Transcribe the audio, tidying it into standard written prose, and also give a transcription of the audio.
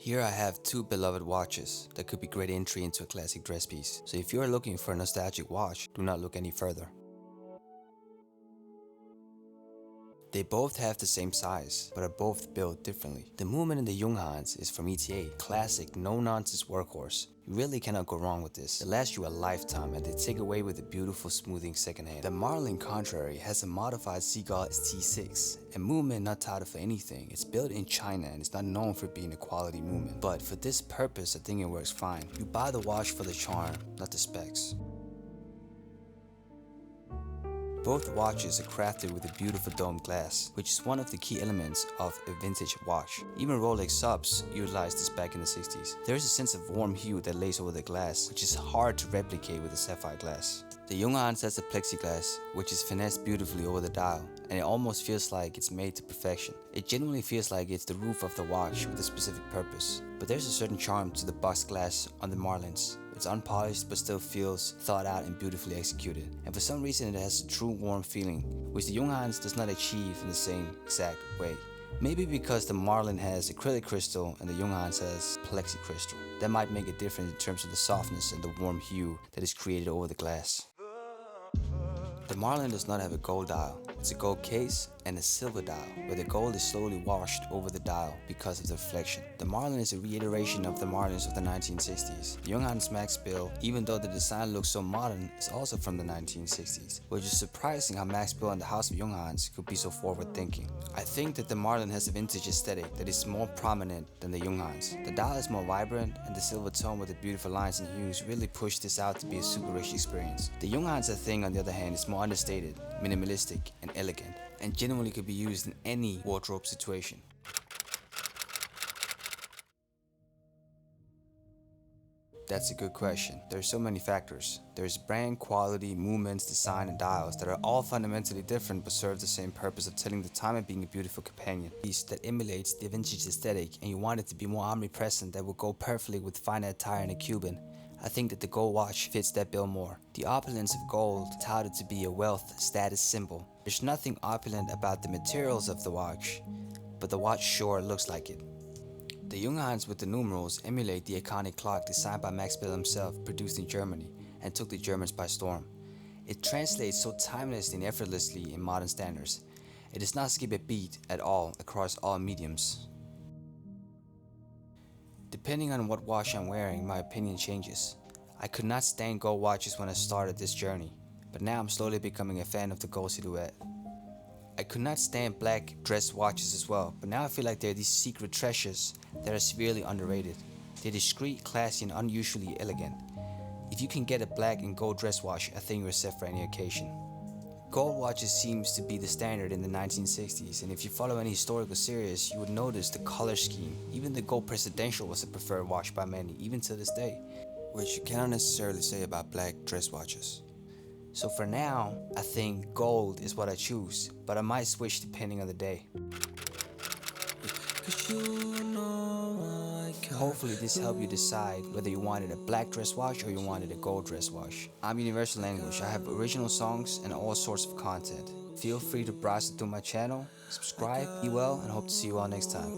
Here I have two beloved watches that could be great entry into a classic dress piece, so if you are looking for a nostalgic watch, do not look any further. They both have the same size, but are both built differently. The movement in the Junghans is from ETA, classic, no-nonsense workhorse. You really cannot go wrong with this. They last you a lifetime and they take away with a beautiful smoothing second hand. The Marlin contrary has a modified Seagull ST6, a movement not touted for anything. It's built in China and it's not known for being a quality movement. But for this purpose, I think it works fine. You buy the watch for the charm, not the specs. Both watches are crafted with a beautiful domed glass, which is one of the key elements of a vintage watch. Even Rolex subs utilized this back in the 60s. There is a sense of warm hue that lays over the glass, which is hard to replicate with a sapphire glass. The Junghans has a plexiglass, which is finessed beautifully over the dial, and it almost feels like it's made to perfection. It genuinely feels like it's the roof of the watch with a specific purpose. But there's a certain charm to the boxed glass on the Marlins. It's unpolished but still feels thought out and beautifully executed. And for some reason it has a true warm feeling, which the Junghans does not achieve in the same exact way. Maybe because the Marlin has acrylic crystal and the Junghans has plexi crystal. That might make a difference in terms of the softness and the warm hue that is created over the glass. The Marlin does not have a gold dial. It's a gold case and a silver dial, where the gold is slowly washed over the dial because of the reflection. The Marlin is a reiteration of the Marlins of the 1960s. The Junghans Max Bill, even though the design looks so modern, is also from the 1960s, which is surprising how Max Bill and the House of Junghans could be so forward-thinking. I think that the Marlin has a vintage aesthetic that is more prominent than the Junghans. The dial is more vibrant, and the silver tone with the beautiful lines and hues really push this out to be a super rich experience. The Junghans, I think, on the other hand, is more understated, minimalistic, and elegant, and genuinely could be used in any wardrobe situation. That's a good question. There are so many factors. There's brand, quality, movements, design, and dials that are all fundamentally different but serve the same purpose of telling the time and being a beautiful companion. Piece that emulates the vintage aesthetic and you want it to be more omnipresent, that will go perfectly with fine attire and a Cuban. I think that the gold watch fits that bill more. The opulence of gold touted to be a wealth status symbol. There's nothing opulent about the materials of the watch, but the watch sure looks like it. The Junghans with the numerals emulate the iconic clock designed by Max Bill himself, produced in Germany, and took the Germans by storm. It translates so timelessly and effortlessly in modern standards. It does not skip a beat at all across all mediums. Depending on what watch I'm wearing, my opinion changes. I could not stand gold watches when I started this journey, but now I'm slowly becoming a fan of the gold silhouette. I could not stand black dress watches as well, but now I feel like they're these secret treasures that are severely underrated. They're discreet, classy, and unusually elegant. If you can get a black and gold dress watch, I think you're set for any occasion. Gold watches seems to be the standard in the 1960s, and if you follow any historical series, you would notice the color scheme. Even the gold presidential was a preferred watch by many, even to this day, which you cannot necessarily say about black dress watches. So for now, I think gold is what I choose, but I might switch depending on the day. Hopefully this helped you decide whether you wanted a black dress watch or you wanted a gold dress watch. I'm Universal Language. I have original songs and all sorts of content. Feel free to browse through my channel, subscribe, be well, and hope to see you all next time.